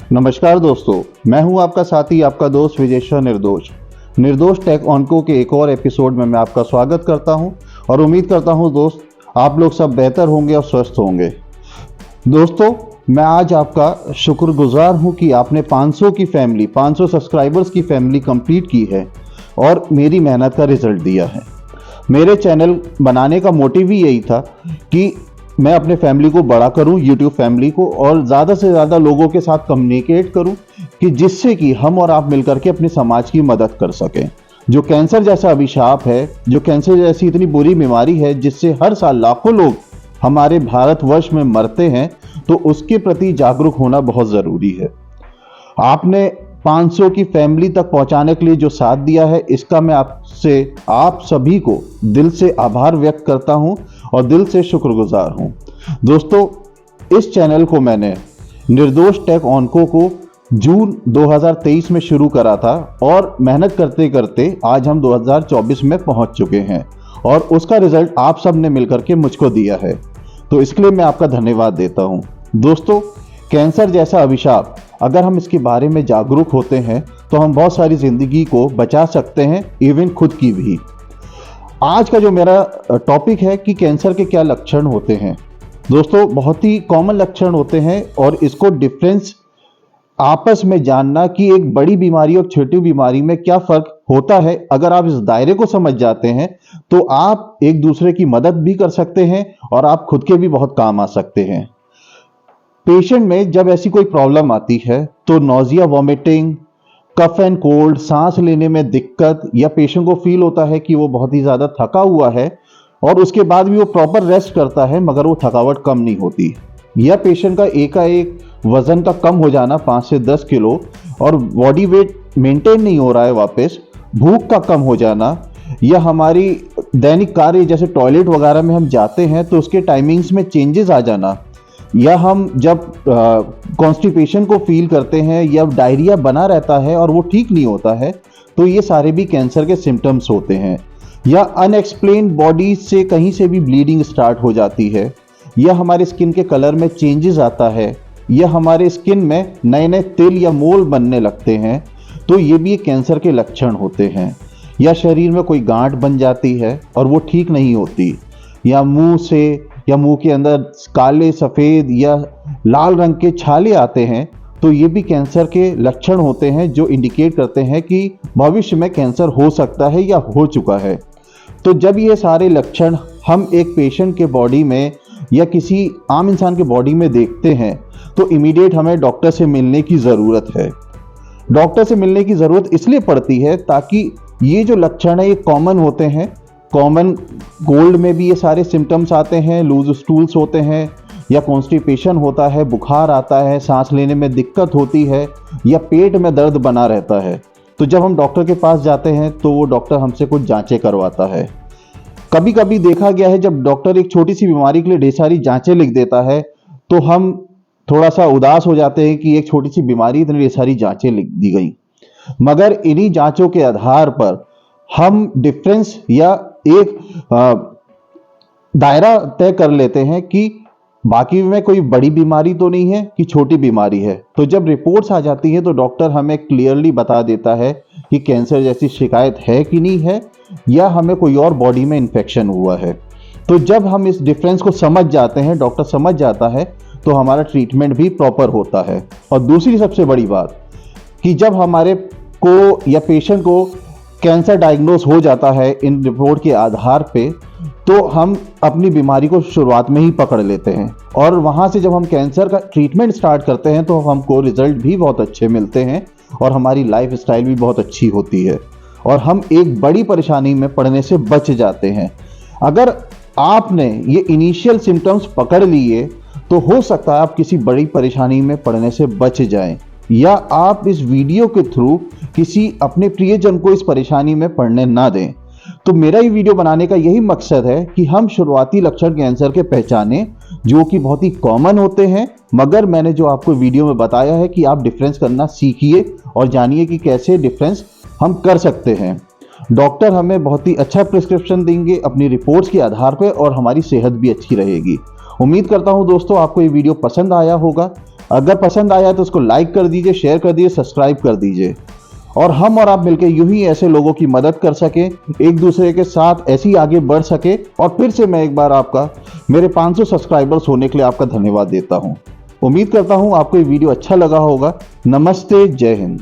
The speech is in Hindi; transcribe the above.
नमस्कार दोस्तों, मैं हूं आपका साथी, आपका दोस्त विजेश्वर निर्दोष। निर्दोष टेक ऑनको के एक और एपिसोड में मैं आपका स्वागत करता हूं और उम्मीद करता हूं दोस्त आप लोग सब बेहतर होंगे और स्वस्थ होंगे। दोस्तों, मैं आज आपका शुक्रगुजार हूं कि आपने 500 सब्सक्राइबर्स की फैमिली कंप्लीट की है और मेरी मेहनत का रिजल्ट दिया है। मेरे चैनल बनाने का मोटिव ही यही था कि मैं अपने फैमिली को बड़ा करूं, यूट्यूब फैमिली को, और ज़्यादा से ज़्यादा लोगों के साथ कम्युनिकेट करूं कि जिससे कि हम और आप मिलकर के अपने समाज की मदद कर सकें। जो कैंसर जैसा अभिशाप है, जो कैंसर जैसी इतनी बुरी बीमारी है जिससे हर साल लाखों लोग हमारे भारतवर्ष में मरते हैं, तो उसके प्रति जागरूक होना बहुत ज़रूरी है। आपने 500 की फैमिली तक पहुंचाने के लिए जो साथ दिया है, इसका मैं आपसे आप सभी को दिल से आभार व्यक्त करता हूं और दिल से शुक्रगुजार हूं। दोस्तों, इस चैनल को मैंने निर्दोष टेक ऑनको को जून 2023 में शुरू करा था और मेहनत करते करते आज हम 2024 में पहुंच चुके हैं और उसका रिजल्ट आप सब ने मिलकर के मुझको दिया है, तो इसके लिए मैं आपका धन्यवाद देता हूं। दोस्तों, कैंसर जैसा अभिशाप, अगर हम इसके बारे में जागरूक होते हैं तो हम बहुत सारी जिंदगी को बचा सकते हैं, इवन खुद की भी। आज का जो मेरा टॉपिक है कि कैंसर के क्या लक्षण होते हैं। दोस्तों, बहुत ही कॉमन लक्षण होते हैं और इसको डिफरेंस आपस में जानना कि एक बड़ी बीमारी और छोटी बीमारी में क्या फर्क होता है, अगर आप इस दायरे को समझ जाते हैं तो आप एक दूसरे की मदद भी कर सकते हैं और आप खुद के भी बहुत काम आ सकते हैं। पेशेंट में जब ऐसी कोई प्रॉब्लम आती है तो nausea, vomiting, cough and cold, सांस लेने में दिक्कत, या पेशेंट को फील होता है कि वो बहुत ही ज़्यादा थका हुआ है और उसके बाद भी वो प्रॉपर रेस्ट करता है मगर वो थकावट कम नहीं होती, या पेशेंट का एकाएक वजन का कम हो जाना 5 से 10 किलो और बॉडी वेट मेंटेन नहीं हो रहा है वापस, भूख का कम हो जाना, या हमारी दैनिक कार्य जैसे टॉयलेट वगैरह में हम जाते हैं तो उसके टाइमिंग्स में चेंजेस आ जाना, या हम जब कॉन्स्टिपेशन को फील करते हैं या डायरिया बना रहता है और वो ठीक नहीं होता है, तो ये सारे भी कैंसर के सिम्टम्स होते हैं। या अनएक्सप्लेन्ड बॉडी से कहीं से भी ब्लीडिंग स्टार्ट हो जाती है, या हमारे स्किन के कलर में चेंजेस आता है, या हमारे स्किन में नए नए तिल या मोल बनने लगते हैं, तो ये भी कैंसर के लक्षण होते हैं। या शरीर में कोई गांठ बन जाती है और वो ठीक नहीं होती, या मुंह के अंदर काले, सफ़ेद या लाल रंग के छाले आते हैं, तो ये भी कैंसर के लक्षण होते हैं जो इंडिकेट करते हैं कि भविष्य में कैंसर हो सकता है या हो चुका है। तो जब ये सारे लक्षण हम एक पेशेंट के बॉडी में या किसी आम इंसान के बॉडी में देखते हैं तो इमीडिएट हमें डॉक्टर से मिलने की ज़रूरत है। डॉक्टर से मिलने की ज़रूरत इसलिए पड़ती है ताकि ये जो लक्षण है ये कॉमन होते हैं। कॉमन कोल्ड में भी ये सारे सिम्टम्स आते हैं, लूज स्टूल्स होते हैं, या कॉन्स्टिपेशन होता है, बुखार आता है, सांस लेने में दिक्कत होती है, या पेट में दर्द बना रहता है। तो जब हम डॉक्टर के पास जाते हैं तो वो डॉक्टर हमसे कुछ जांचें करवाता है। कभी कभी देखा गया है जब डॉक्टर एक छोटी सी बीमारी के लिए ढेर सारी जांचें लिख देता है तो हम थोड़ा सा उदास हो जाते हैं कि एक छोटी सी बीमारी इतनी ढेर सारी जांचें लिख दी गई, मगर इन्हीं जांचों के आधार पर हम डिफरेंस या एक दायरा तय कर लेते हैं कि बाकी में कोई बड़ी बीमारी तो नहीं है कि छोटी बीमारी है। तो जब रिपोर्ट्स आ जाती है तो डॉक्टर हमें क्लियरली बता देता है कि कैंसर जैसी शिकायत है कि नहीं है, या हमें कोई और बॉडी में इन्फेक्शन हुआ है। तो जब हम इस डिफरेंस को समझ जाते हैं, डॉक्टर समझ जाता है, तो हमारा ट्रीटमेंट भी प्रॉपर होता है। और दूसरी सबसे बड़ी बात कि जब हमारे को या पेशेंट को कैंसर डायग्नोज हो जाता है इन रिपोर्ट के आधार पे, तो हम अपनी बीमारी को शुरुआत में ही पकड़ लेते हैं और वहाँ से जब हम कैंसर का ट्रीटमेंट स्टार्ट करते हैं तो हमको रिजल्ट भी बहुत अच्छे मिलते हैं और हमारी लाइफ स्टाइल भी बहुत अच्छी होती है और हम एक बड़ी परेशानी में पड़ने से बच जाते हैं। अगर आपने ये इनिशियल सिम्टम्स पकड़ लिए तो हो सकता है आप किसी बड़ी परेशानी में पड़ने से बच जाएं, या आप इस वीडियो के थ्रू किसी अपने प्रियजन को इस परेशानी में पड़ने ना दें। तो मेरा ये वीडियो बनाने का यही मकसद है कि हम शुरुआती लक्षण कैंसर के पहचाने, जो कि बहुत ही कॉमन होते हैं, मगर मैंने जो आपको वीडियो में बताया है कि आप डिफरेंस करना सीखिए और जानिए कि कैसे डिफरेंस हम कर सकते हैं। डॉक्टर हमें बहुत ही अच्छा प्रिस्क्रिप्शन देंगे अपनी रिपोर्ट्स के आधार पर और हमारी सेहत भी अच्छी रहेगी। उम्मीद करता हूं दोस्तों आपको ये वीडियो पसंद आया होगा। अगर पसंद आया तो उसको लाइक कर दीजिए, शेयर कर दीजिए, सब्सक्राइब कर दीजिए और हम और आप मिलकर यूं ही ऐसे लोगों की मदद कर सके, एक दूसरे के साथ ऐसे ही आगे बढ़ सके। और फिर से मैं एक बार आपका मेरे 500 सब्सक्राइबर्स होने के लिए आपका धन्यवाद देता हूं। उम्मीद करता हूं आपको ये वीडियो अच्छा लगा होगा। नमस्ते, जय हिंद।